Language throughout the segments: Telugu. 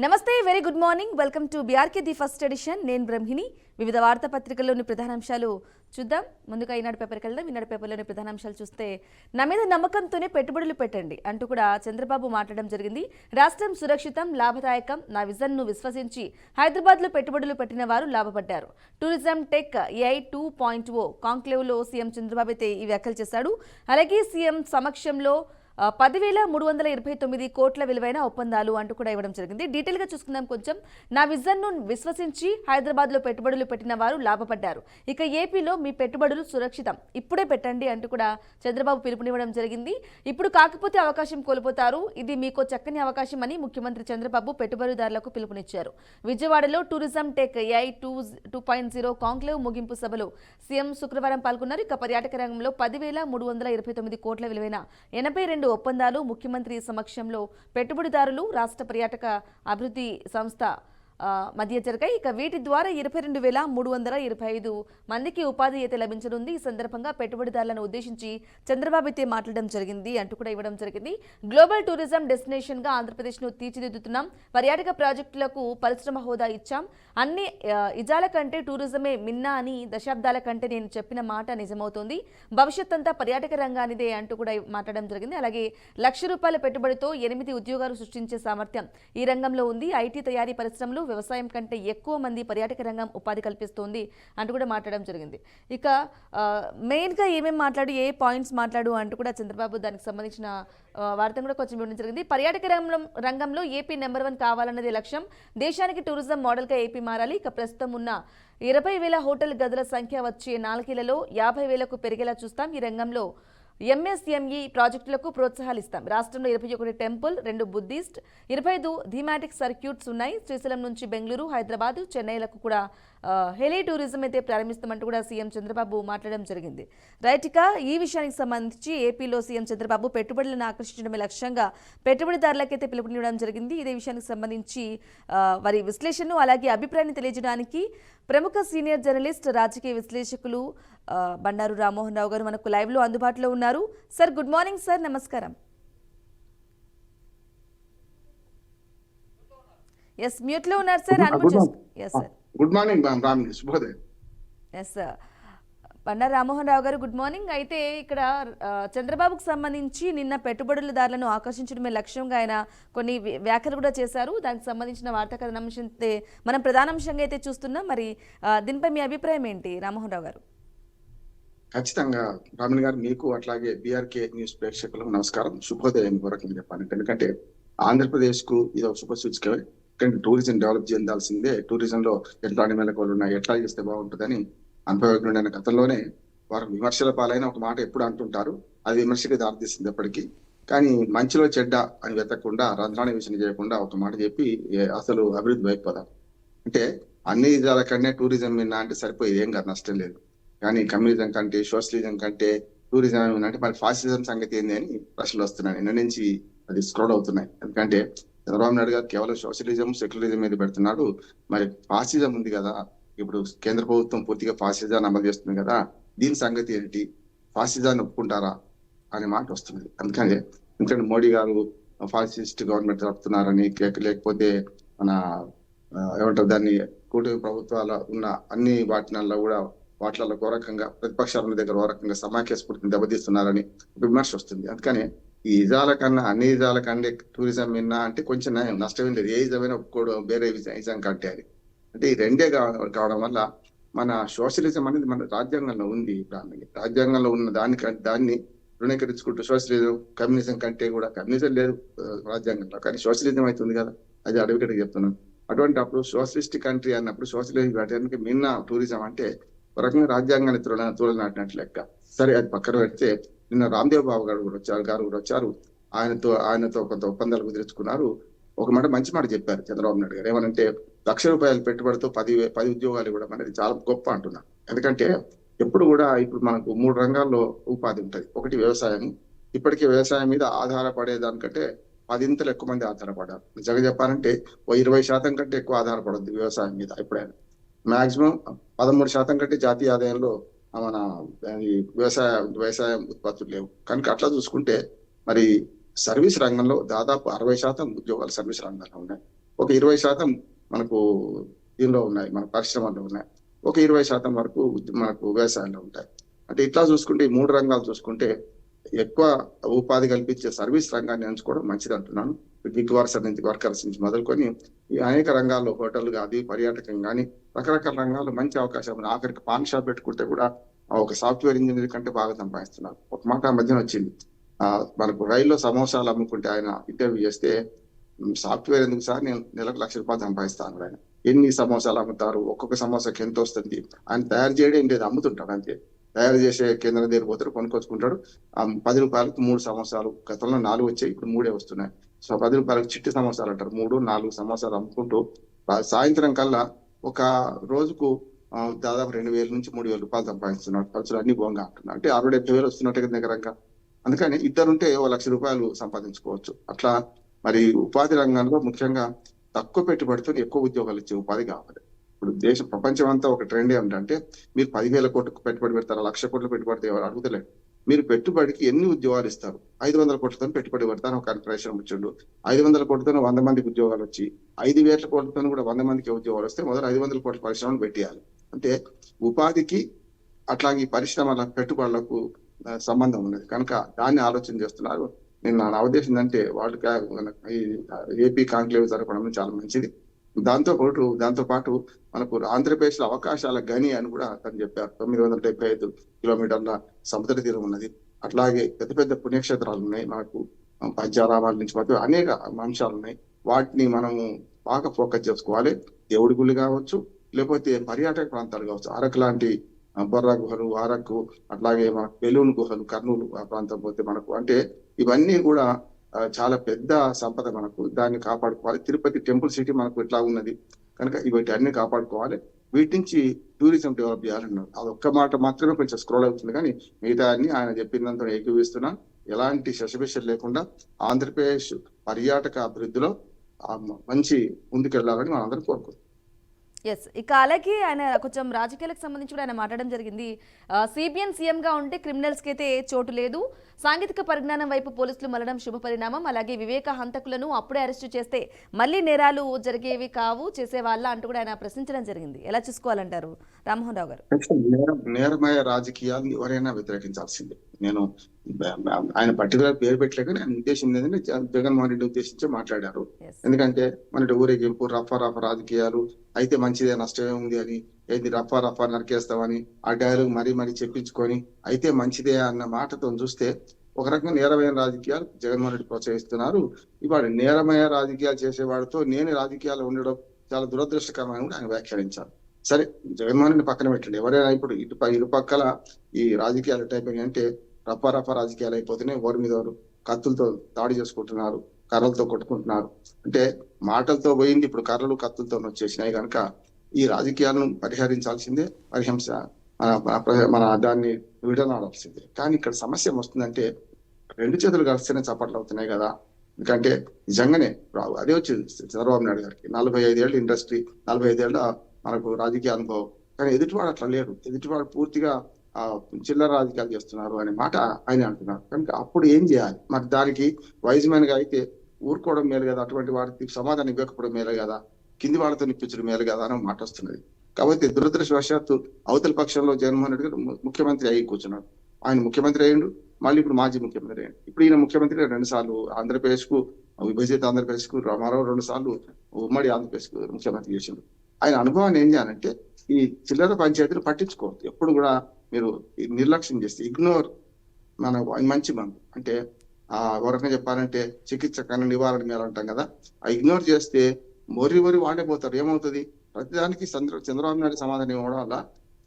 నమస్తే, very good morning. Welcome to BRK the first edition. నేను బ్రహ్మిణి. వివిధ వార్తాపత్రికల్లోని ప్రధానాంశాలు చూద్దాం. ముందుగా ఈనాడు పేపర్కి వెళ్దాం. ఈనాడు పేపర్లోని ప్రధానాంశాలు చూస్తే, నా మీద నమ్మకంతోనే పెట్టుబడులు పెట్టండి అంటూ కూడా చంద్రబాబు మాట్లాడడం జరిగింది. రాష్ట్రం సురక్షితం, లాభదాయకం, నా విజన్ను విశ్వసించి హైదరాబాద్లో పెట్టుబడులు పెట్టిన వారు లాభపడ్డారు. టూరిజం టెక్ ఏఐ 2.0 కాంక్లేవ్లో సీఎం చంద్రబాబు అయితే ఈ వ్యాఖ్యలు చేశాడు. అలాగే సీఎం సమక్షంలో 10,329 కోట్ల విలువైన ఒప్పందాలు అంటూ కూడా ఇవ్వడం జరిగింది. డీటెయిల్గా చూసుకుందాం కొంచెం. నా విజన్ను విశ్వసించి హైదరాబాద్లో పెట్టుబడులు పెట్టిన వారు లాభపడ్డారు. ఇక ఏపీలో మీ పెట్టుబడులు సురక్షితం, ఇప్పుడే పెట్టండి అంటూ కూడా చంద్రబాబు పిలుపునివ్వడం జరిగింది. ఇప్పుడు కాకపోతే అవకాశం కోల్పోతారు, ఇది మీకు చక్కని అవకాశం అని ముఖ్యమంత్రి చంద్రబాబు పెట్టుబడిదారులకు పిలుపునిచ్చారు. విజయవాడలో టూరిజం టెక్ ఏఐ 2.0 కాంక్లేవ్ ముగింపు సభలో సీఎం శుక్రవారం పాల్గొన్నారు. ఇక పర్యాటక రంగంలో 10,329 కోట్ల విలువైన 82 ఒప్పందాలు ముఖ్యమంత్రి సమక్షంలో పెట్టుబడిదారులు, రాష్ట్ర పర్యాటక అభివృద్ధి సంస్థ మధ్య జరిగాయి. ఇక వీటి ద్వారా 22,325 మందికి ఉపాధి అయితే లభించనుంది. ఈ సందర్భంగా పెట్టుబడిదారులను ఉద్దేశించి చంద్రబాబు అయితే మాట్లాడడం జరిగింది అంటూ కూడా ఇవ్వడం జరిగింది. గ్లోబల్ టూరిజం డెస్టినేషన్ గా ఆంధ్రప్రదేశ్ను తీర్చిదిద్దుతున్నాం. పర్యాటక ప్రాజెక్టులకు పరిశ్రమ హోదా ఇచ్చాం. అన్ని ఇజాల కంటే టూరిజమే మిన్నా అని దశాబ్దాల కంటే నేను చెప్పిన మాట నిజమవుతోంది. భవిష్యత్ అంతా పర్యాటక రంగానిదే అంటూ కూడా మాట్లాడడం జరిగింది. అలాగే ₹1,00,000 పెట్టుబడితో 8 ఉద్యోగాలు సృష్టించే సామర్థ్యం ఈ రంగంలో ఉంది. ఐటీ తయారీ పరిశ్రమలు, వ్యవసాయం కంటే ఎక్కువ మంది పర్యాటక రంగం ఉపాధి కల్పిస్తోంది అంటూ కూడా మాట్లాడడం జరిగింది. ఇక మెయిన్గా ఏమేమి మాట్లాడు, ఏ పాయింట్స్ మాట్లాడు అంటూ కూడా చంద్రబాబు దానికి సంబంధించిన వార్తను కూడా కొంచెం ఇవ్వడం జరిగింది. పర్యాటక రంగంలో ఏపీ నెంబర్ 1 కావాలన్నదే లక్ష్యం. దేశానికి టూరిజం మోడల్గా ఏపీ మారాలి. ఇక ప్రస్తుతం ఉన్న 20,000 హోటల్ గదుల సంఖ్య వచ్చే 4 ఏళ్లలో 50,000కు పెరిగేలా చూస్తాం. ఈ రంగంలో ఎంఎస్ఎంఈ ప్రాజెక్టులకు ప్రోత్సాహాలు ఇస్తాం. రాష్ట్రంలో 21 టెంపుల్, 2 బుద్ధిస్ట్, 25 థీమాటిక్ సర్క్యూట్స్ ఉన్నాయి. శ్రీశైలం నుంచి బెంగళూరు, హైదరాబాద్, చెన్నైలకు కూడా హెలీ టూరిజం అయితే ప్రారంభిస్తామంటూ కూడా సీఎం చంద్రబాబు మాట్లాడడం జరిగింది. రైట్, ఇక ఈ విషయానికి సంబంధించి ఏపీలో సీఎం చంద్రబాబు పెట్టుబడులను ఆకర్షించడమే లక్ష్యంగా పెట్టుబడిదారులకైతే పిలుపునివ్వడం జరిగింది. ఇదే విషయానికి సంబంధించి వారి విశ్లేషణను అలాగే అభిప్రాయాన్ని తెలియజేయడానికి ప్రముఖ సీనియర్ జర్నలిస్ట్, రాజకీయ విశ్లేషకులు బండారు రామ్మోహన్ రావు గారు మనకు లైవ్ లో అందుబాటులో ఉన్నారు. సార్, గుడ్ మార్నింగ్ సార్, నమస్కారం. ఎస్, మ్యూట్ లో ఉన్నారు సార్. గుడ్ మార్నింగ్ శుభోదయం. ఎస్, బండారు రామ్మోహన్ రావు గారు గుడ్ మార్నింగ్. అయితే ఇక్కడ చంద్రబాబుకు సంబంధించి నిన్న పెట్టుబడులదారులను ఆకర్షించడమే లక్ష్యంగా ఆయన కొన్ని వ్యాఖ్యలు కూడా చేశారు. దానికి సంబంధించిన వార్తా కథనాంశం మనం ప్రధానాంశంగా అయితే చూస్తున్నాం. మరి దీనిపై మీ అభిప్రాయం ఏంటి రామ్మోహన్ రావు గారు? ఖచ్చితంగా రామన్ గారు, మీకు అట్లాగే బీఆర్కే న్యూస్ ప్రేక్షకులకు నమస్కారం, శుభోదయం వరకు చెప్పాను. ఎందుకంటే ఆంధ్రప్రదేశ్ కు ఇది ఒక శుభ సూచిక. ఎందుకంటే టూరిజం డెవలప్ చెందాల్సిందే. టూరిజంలో ఎట్లాంటి మెలకువలు ఉన్నాయి, ఎట్లా చేస్తే బాగుంటుందని అనుభవజ్ఞుడైన గతంలోనే వారు విమర్శల పాలైన ఒక మాట ఎప్పుడు అంటుంటారు. అది విమర్శకి దారితీస్తుంది ఎప్పటికీ. కానీ మంచిలో చెడ్డ అని వెతకకుండా, రంధ్రాన్ని విషయం చేయకుండా ఒక మాట చెప్పి అసలు అభివృద్ధి వైపు పదాలు అంటే అన్ని విధాల కంటే టూరిజం విన్నా అంటే సరిపోయేది, ఏం కాదు, నష్టం లేదు. కానీ కమ్యూనిజం కంటే, సోషలిజం కంటే టూరిజం ఏమంటే మరి ఫాసిజం సంగతి ఏంది అని ప్రశ్నలు వస్తున్నాయి. నిన్న నుంచి అది స్క్రోల్ అవుతున్నాయి. ఎందుకంటే చంద్రబాబు నాయుడు గారు కేవలం సోషలిజం, సెక్యులరిజం మీద పెడుతున్నాడు. మరి ఫాసిజం ఉంది కదా, ఇప్పుడు కేంద్ర ప్రభుత్వం పూర్తిగా ఫాసిజాన్ని అమలు చేస్తుంది కదా, దీని సంగతి ఏంటి, ఫాసిజాన్ని ఒప్పుకుంటారా అనే మాట వస్తుంది. ఎందుకంటే మోడీ గారు ఫాసిస్ట్ గవర్నమెంట్ జరుపుతున్నారని, లేకపోతే మన ఏమంటారు దాన్ని, కూటమి ప్రభుత్వాల ఉన్న అన్ని వాటినల్లో కూడా వాటిలలో ఓ రకంగా ప్రతిపక్షాల దగ్గర ఓ రకంగా సమాఖ్య స్ఫూర్తిని దెబ్బతీస్తున్నారని విమర్శ వస్తుంది. అందుకని ఈ ఇజాల కన్నా, అన్ని ఇజాల కంటే టూరిజం విన్నా అంటే కొంచెం నష్టం లేదు. ఏ ఇజమైనా ఒప్పుకోవడం వేరే ఇజం కంటే అని అంటే ఈ రెండే కావడం వల్ల మన సోషలిజం అనేది మన రాజ్యాంగంలో ఉంది. రాజ్యాంగంలో ఉన్న దాన్ని రుణీకరించుకుంటూ సోషలిజం కమ్యూనిజం కంటే కూడా, కమ్యూనిజం లేదు రాజ్యాంగంలో కానీ సోషలిజం అవుతుంది కదా, అది అడ్వకేట్ చెప్తున్నాను. అటువంటి అప్పుడు సోషలిస్ట్ కంట్రీ అన్నప్పుడు సోషలిజం మిన్న టూరిజం అంటే ఒక రకంగా రాజ్యాంగాన్ని తూలనాటినట్లు లెక్క. సరే, అది పక్కన పెడితే నిన్న రామ్దేవ్ బాబు గారు కూడా వచ్చారు. ఆయనతో కొంత ఒప్పందాలు కుదుర్చుకున్నారు. ఒక మాట, మంచి మాట చెప్పారు చంద్రబాబు నాయుడు గారు. ఏమనంటే ₹1,00,000 పెట్టుబడితో 10 ఉద్యోగాలు ఇవ్వడం అనేది చాలా గొప్ప అంటున్నారు. ఎందుకంటే ఎప్పుడు కూడా ఇప్పుడు మనకు 3 రంగాల్లో ఉపాధి ఉంటుంది. ఒకటి వ్యవసాయం. ఇప్పటికీ వ్యవసాయం మీద ఆధారపడే దానికంటే 10 ఎక్కువ మంది ఆధారపడారు. నిజంగా చెప్పాలంటే 20% కంటే ఎక్కువ ఆధారపడద్దు వ్యవసాయం మీద. ఎప్పుడైనా మాక్సిమం 13% కంటే జాతీయ ఆదాయంలో మన వ్యవసాయ ఉత్పత్తులు లేవు. కనుక అట్లా చూసుకుంటే మరి సర్వీస్ రంగంలో దాదాపు 60% ఉద్యోగాలు సర్వీస్ రంగంలో ఉన్నాయి. ఒక 20% మనకు దీనిలో ఉన్నాయి, మన పరిశ్రమల్లో ఉన్నాయి. ఒక 20% వరకు మనకు వ్యవసాయంలో ఉంటాయి. అంటే ఇట్లా చూసుకుంటే ఈ 3 రంగాలు చూసుకుంటే ఎక్కువ ఉపాధి కల్పించే సర్వీస్ రంగాన్ని ఎంచుకోవడం మంచిది అంటున్నాను. గిగ్ వర్కర్స్ నుంచి మొదలుకొని ఈ అనేక రంగాల్లో హోటల్ కానీ, పర్యాటకం కానీ రకరకాల రంగాల్లో మంచి అవకాశం ఉంది. ఆఖరికి పాన్ షాప్ పెట్టుకుంటే కూడా ఒక సాఫ్ట్వేర్ ఇంజనీర్ కంటే బాగా సంపాదిస్తున్నారు. ఒక మాట ఆ మధ్యన వచ్చింది, మనకు రైల్లో సమోసాలు అమ్ముకుంటే ఆయన ఇంటర్వ్యూ చేస్తే, సాఫ్ట్వేర్ ఎందుకు సార్, నేను నెలకు ₹1,00,000 సంపాదిస్తాను ఆయన. ఎన్ని సమోసాలు అమ్ముతారు, ఒక్కొక్క సమోసాకి ఎంత వస్తుంది, ఆయన తయారు చేయడం లేదు, అమ్ముతుంటాడు అంతే. తయారు చేసే కేంద్రం దగ్గర పోతాడు, కొనుక్కొచ్చుకుంటాడు. ₹10కు 3 సమోసాలు, గతంలో 4 వచ్చాయి, ఇప్పుడు 3 వస్తున్నాయి. సో ₹10కు చిట్టి సమోసాలు అంటారు, 3, 4 సమోసాలు అమ్ముకుంటూ సాయంత్రం కల్లా ఒక రోజుకు దాదాపు ₹2,000 నుంచి ₹3,000 సంపాదిస్తున్నాడు. ఖర్చులు అన్ని బోంగా అంటున్నారు. అంటే 60,000-70,000 వస్తున్నట్టే దగ్గరంగా. అందుకని ఇద్దరుంటే ₹1,00,000 సంపాదించుకోవచ్చు. అట్లా మరి ఉపాధి రంగంలో ముఖ్యంగా తక్కువ పెట్టుబడితో ఎక్కువ ఉద్యోగాలు ఇచ్చే ఉపాధి కావాలి. ఇప్పుడు ప్రపంచం అంతా ఒక ట్రెండ్ ఏమిటంటే, మీరు 10,000 కోట్లకు పెట్టుబడి పెడతారు, 1,00,000 కోట్లు పెట్టుబడితే ఎవరు అడుగుతలేరు. మీరు పెట్టుబడికి ఎన్ని ఉద్యోగాలు ఇస్తారు? 500 కోట్లతో పెట్టుబడి పెడతాను ఒక పరిశ్రమ వచ్చిండు. 500 కోట్లతో 100 మందికి ఉద్యోగాలు వచ్చి, 5,000 కోట్లతో కూడా 100 మందికి ఉద్యోగాలు వస్తే మొదలు 500 కోట్ల పరిశ్రమలు పెట్టేయాలి. అంటే ఉపాధికి అట్లాగే పరిశ్రమల పెట్టుబడులకు సంబంధం ఉన్నది కనుక దాన్ని ఆలోచన చేస్తున్నారు. నా ఉద్దేశం ఏంటంటే వాళ్ళు ఈ ఏపీ కాంక్లేవ్ జరపడం చాలా మంచిది. దాంతో పాటు మనకు ఆంధ్రప్రదేశ్ లో అవకాశాల గని అని కూడా తను చెప్పారు. 975 కిలోమీటర్ల సముద్ర తీరం ఉన్నది. అట్లాగే పెద్ద పెద్ద పుణ్యక్షేత్రాలు ఉన్నాయి, మనకు పంచారామాల నుంచి మొత్తం అనేక అంశాలు ఉన్నాయి. వాటిని మనము బాగా ఫోకస్ చేసుకోవాలి. దేవుడి గుళ్ళు కావచ్చు, లేకపోతే పర్యాటక ప్రాంతాలు కావచ్చు. అరకు లాంటి బొర్రా గుహలు, అరకు, అట్లాగే మన బెలూన్ గుహలు, కర్నూలు ఆ ప్రాంతం పోతే మనకు అంటే ఇవన్నీ కూడా చాలా పెద్ద సంపద మనకు. దాన్ని కాపాడుకోవాలి. తిరుపతి టెంపుల్ సిటీ మనకు ఇట్లా ఉన్నది కనుక వీటి అన్ని కాపాడుకోవాలి. వీటి నుంచి టూరిజం డెవలప్ చేయాలన్నారు. అది ఒక్క మాట మాత్రమే కొంచెం స్క్రోల్ అవుతుంది, కానీ మిగతా అన్ని ఆయన చెప్పినంత ఏకీవిస్తున్నా. ఎలాంటి శశభిషలు లేకుండా ఆంధ్రప్రదేశ్ పర్యాటక అభివృద్ధిలో మంచి ముందుకెళ్లాలని మనం అందరం కోరుకుంటున్నాం. ఎస్, ఇక అలాగే ఆయన కొంచెం రాజకీయాలకు సంబంధించి కూడా ఆయన మాట్లాడడం జరిగింది. సిబిఎన్ సీఎంగా ఉంటే క్రిమినల్స్కి అయితే చోటు లేదు, సాంకేతిక పరిజ్ఞానం వైపు పోలీసులు మళ్ళడం శుభ పరిణామం, అలాగే వివేక హంతకులను అప్పుడే అరెస్టు చేస్తే మళ్ళీ నేరాలు జరిగేవి కావు చేసేవాళ్ళ అంటూ కూడా ఆయన ప్రశ్నించడం జరిగింది. ఎలా చూసుకోవాలంటారు రామ్మోహన్ రావు గారు? నేరమయ రాజకీయాలను ఎవరైనా వ్యతిరేకించాల్సిందే. నేను ఆయన పర్టికులర్ పేరు పెట్టలేక నేను ఉద్దేశం ఏంటంటే జగన్మోహన్ రెడ్డి ఉద్దేశించి మాట్లాడారు. ఎందుకంటే మన ఊరేగింపు రఫా రాజకీయాలు అయితే మంచిదే, నష్టమే ఉంది అని, ఏది రఫా నరికేస్తామని ఆ డైలాగ్ మరీ చెప్పించుకొని అయితే మంచిదే అన్న మాటతో చూస్తే ఒక రకంగా నేరమైన రాజకీయాలు జగన్మోహన్ రెడ్డి ప్రోత్సహిస్తున్నారు. ఇవాడు నేరమయ రాజకీయాలు చేసేవాడితో నేను రాజకీయాలు ఉండడం చాలా దురదృష్టకరమని కూడా ఆయన వ్యాఖ్యానించారు. సరే, జగన్మోహన్ రెడ్డి పక్కన పెట్టండి. ఎవరైనా ఇప్పుడు ఇరుపక్కల ఈ రాజకీయాలు ఎట్టయిపోయినాయి అంటే రఫా రాజకీయాలు అయిపోతున్నాయి. ఎవరి మీద వారు కత్తులతో దాడి చేసుకుంటున్నారు, కర్రలతో కొట్టుకుంటున్నారు. అంటే మాటలతో పోయింది, ఇప్పుడు కర్రలు కత్తులతో వచ్చేసినాయి. కనుక ఈ రాజకీయాలను పరిహరించాల్సిందే, పరిహింస మన దాన్ని విడనాడాల్సిందే. కానీ ఇక్కడ సమస్య వస్తుందంటే 2 చేతులు కలిస్తేనే చప్పట్లు అవుతున్నాయి కదా. ఎందుకంటే నిజంగానే అదే వచ్చింది చంద్రబాబు నాయుడు గారికి 45 ఏళ్ళ ఇండస్ట్రీ, 45 ఏళ్ళ మనకు రాజకీయ అనుభవం. కానీ ఎదుటివాడు అట్లా లేడు. ఎదుటివాడు పూర్తిగా చిల్లర రాజకీయాలు చేస్తున్నారు అనే మాట ఆయన అంటున్నారు. కనుక అప్పుడు ఏం చేయాలి? మరి దానికి వైజ్ మ్యాన్ గా అయితే ఊరుకోవడం మేలు కదా, అటువంటి వాడికి సమాధానం ఇవ్వకపోవడం మేలు కదా, కింది వాళ్ళతో నిప్పించడం మేలు కదా అని మాట వస్తున్నది. కాబట్టి దురదృష్టవశాత్తు అవతల పక్షంలో జగన్మోహన్ రెడ్డి గారు ముఖ్యమంత్రి అయ్యి కూర్చున్నాడు. ఆయన ముఖ్యమంత్రి అయ్యిండు, మళ్ళీ ఇప్పుడు మాజీ ముఖ్యమంత్రి అయ్యాడు. ఇప్పుడు ఈయన ముఖ్యమంత్రి 2 సార్లు ఆంధ్రప్రదేశ్ కు, విభజిత ఆంధ్రప్రదేశ్ కు, మరో 2 సార్లు ఉమ్మడి ఆంధ్రప్రదేశ్ కు ముఖ్యమంత్రి చేసిండు. ఆయన అనుభవాన్ని ఏం చేయాలంటే ఈ చిల్లర పంచాయతీలు పట్టించుకోవద్దు. ఎప్పుడు కూడా మీరు నిర్లక్ష్యం చేస్తే ఇగ్నోర్ మన మంచి మందు అంటే ఒక రకంగా చెప్పాలంటే చికిత్స కన్నా నివారణ మేలు అంటాం కదా. ఆ ఇగ్నోర్ చేస్తే మొరి వాడే పోతారు. ఏమవుతుంది? ప్రతిదానికి చంద్రబాబు నాయుడు సమాధానం ఇవ్వడం వల్ల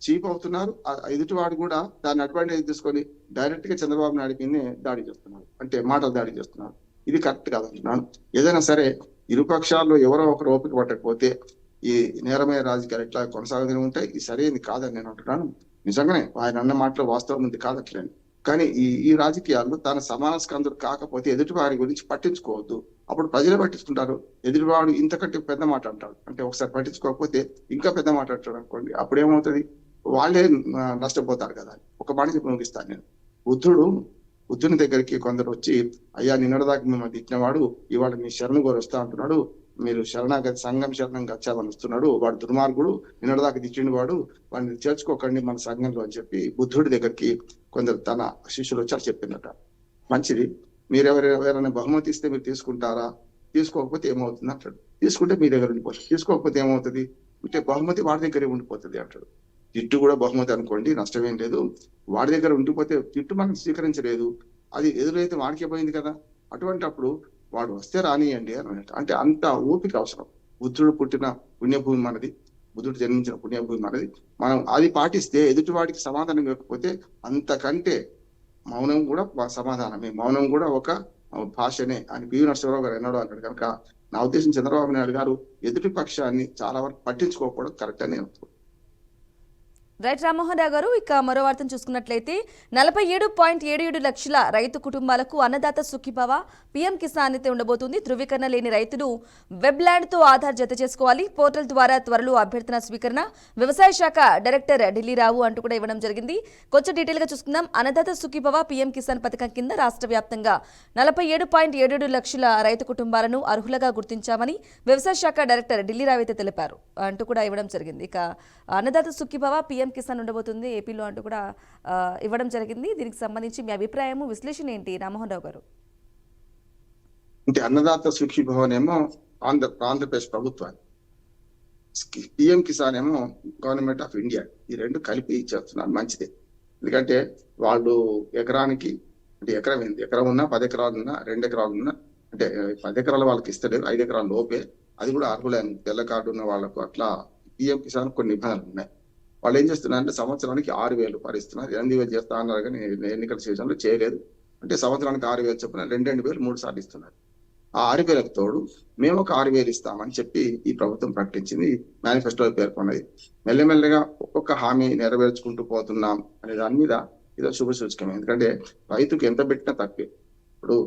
చీప్ అవుతున్నారు. ఎదుటివాడు కూడా దాన్ని అడ్వాంటేజ్ తీసుకొని డైరెక్ట్ గా చంద్రబాబు నాయుడు కింద దాడి చేస్తున్నారు, అంటే మాటలు దాడి చేస్తున్నారు. ఇది కరెక్ట్ కాదంటున్నాను. ఏదైనా సరే ఇరుపక్షాల్లో ఎవరో ఒకరు ఓపిక పట్టకపోతే ఈ నేరమయ రాజకీయాలు ఎట్లా కొనసాగుతూనే ఉంటాయి. ఇది సరైనది కాదని నేను అంటున్నాను. నిజంగానే ఆయన అన్న మాటలో వాస్తవం ఉంది కాదట్లేని. కానీ ఈ రాజకీయాల్లో తన సమాన స్కందుడు కాకపోతే ఎదుటి వారి గురించి పట్టించుకోవద్దు. అప్పుడు ప్రజలే పట్టించుకుంటారు. ఎదుటివాడు ఇంతకంటే పెద్ద మాట అంటాడు, అంటే ఒకసారి పట్టించుకోకపోతే ఇంకా పెద్ద మాట అంటాడు అనుకోండి, అప్పుడు ఏమవుతుంది? వాళ్ళే నష్టపోతారు కదా. ఒక మాట చెప్పి ముగిస్తాను నేను. బుద్ధుని దగ్గరికి కొందరు వచ్చి, అయ్యా నిన్నటిదాకా మిమ్మల్ని తిట్టినవాడు ఇవాళ మీ శరణు కోరి వస్తా అంటున్నాడు, మీరు శరణాగతి సంఘం శరణం గచ్చామని వస్తున్నాడు, వాడు దుర్మార్గుడు, నిన్నటిదాకా తిట్టిండు వాడిని చేర్చుకోకండి మన సంఘంలో అని చెప్పి బుద్ధుడి దగ్గరికి కొందరు తన శిష్యులు వచ్చారు చెప్పిందట. మంచిది, మీరు ఎవరైనా బహుమతి ఇస్తే మీరు తీసుకుంటారా, తీసుకోకపోతే ఏమవుతుంది అంటాడు. తీసుకుంటే మీ దగ్గర ఉండిపోతుంది, తీసుకోకపోతే ఏమవుతుంది అంటే బహుమతి వాడి దగ్గరే ఉండిపోతుంది అంటాడు. తిట్టు కూడా బహుమతి అనుకోండి, నష్టమేం లేదు. వాడి దగ్గర ఉండిపోతే తిట్టు మనం స్వీకరించలేదు, అది ఎదురైతే వాడికే పోయింది కదా, అటువంటి అప్పుడు వాడు వస్తే రానియండి అని అన్నట్టు. అంటే అంత ఓపిక అవసరం. బుద్ధుడు పుట్టిన పుణ్యభూమి మనది, బుద్ధుడు జన్మించిన పుణ్యభూమి మనది. మనం అది పాటిస్తే ఎదుటి వాడికి సమాధానం ఇవ్వకపోతే అంతకంటే మౌనం కూడా సమాధానమే, మౌనం కూడా ఒక భాషనే అని పివి నరసింహారావు గారు ఎన్నడో అన్నాడు. కనుక నా ఉద్దేశం చంద్రబాబు నాయుడు గారు ఎదుటి పక్షాన్ని చాలా వరకు పట్టించుకోకపోవడం కరెక్ట్ అని నేను రైట్ రామ్మోహన్ రావు గారు, ఇక మరో వార్తను చూసుకున్నట్లయితే 47.77 లక్షల రైతు కుటుంబాలకు అన్నదాత సుఖీభవ పీఎం కిసాన్ అయితే ఉండబోతుంది. ధృవీకరణ లేని రైతులు వెబ్ ల్యాండ్తో ఆధార్ జత చేసుకోవాలి. పోర్టల్ ద్వారా త్వరలో అభ్యర్థన స్వీకరణ. వ్యవసాయ శాఖ డైరెక్టర్ ఢిల్లీ రావు అంటూ కూడా ఇవ్వడం జరిగింది. కొంచెం డీటెయిల్గా చూసుకుందాం. అన్నదాత సుఖీభవ పీఎం కిసాన్ పథకం కింద రాష్ట్ర వ్యాప్తంగా 47.77 లక్షల రైతు కుటుంబాలను అర్హులుగా గుర్తించామని వ్యవసాయ శాఖ డైరెక్టర్ ఢిల్లీ రావు అయితే తెలిపారు అంటూ కూడా ఇవ్వడం జరిగింది. ఇక అన్నదాత సుఖీభవ పీఎం కిసాన్ ఉండబోతుంది ఏపీలో అంటూ కూడా ఇవ్వడం జరిగింది. దీనికి సంబంధించి మీ అభిప్రాయము, విశ్లేషణ ఏంటి రామ్మోహన్ రావు గారు? అంటే అన్నదాత సుఖీభవన్ ఏమో ఆంధ్రప్రదేశ్ ప్రభుత్వాన్ని, పిఎం కిసాన్ ఏమో గవర్నమెంట్ ఆఫ్ ఇండియా, ఈ రెండు కలిపి చేస్తున్నారు. మంచిదే, ఎందుకంటే వాళ్ళు ఎకరానికి, అంటే ఎకరం ఏంది, ఎకరం ఉన్నా 10 ఎకరాలు ఉన్నా 2 ఎకరాలు ఉన్నా, అంటే 10 ఎకరాల వాళ్ళకి ఇస్తలేరు, 5 ఎకరాల లోపే, అది కూడా అర్హులైన తెల్ల కార్డు ఉన్న వాళ్ళకు అట్లా పిఎం కిసాన్ కొన్ని నిబంధనలు ఉన్నాయి. వాళ్ళు ఏం చేస్తున్నారంటే సంవత్సరానికి 6,000 భరిస్తున్నారు. 8,000 చేస్తా అన్నారు కానీ ఎన్నికల సీజన్లో చేయలేదు. అంటే సంవత్సరానికి 6,000 చొప్పున 2,000 3 సార్లు ఇస్తున్నారు. ఆ 6,000కు తోడు మేము ఒక 6,000 ఇస్తామని చెప్పి ఈ ప్రభుత్వం ప్రకటించింది, మేనిఫెస్టోలో పేర్కొన్నది. మెల్లమెల్లగా ఒక్కొక్క హామీ నెరవేర్చుకుంటూ పోతున్నాం అనే దాని మీద ఇదో శుభ సూచకమే. ఎందుకంటే రైతుకు ఎంత పెట్టినా తక్కువే. ఇప్పుడు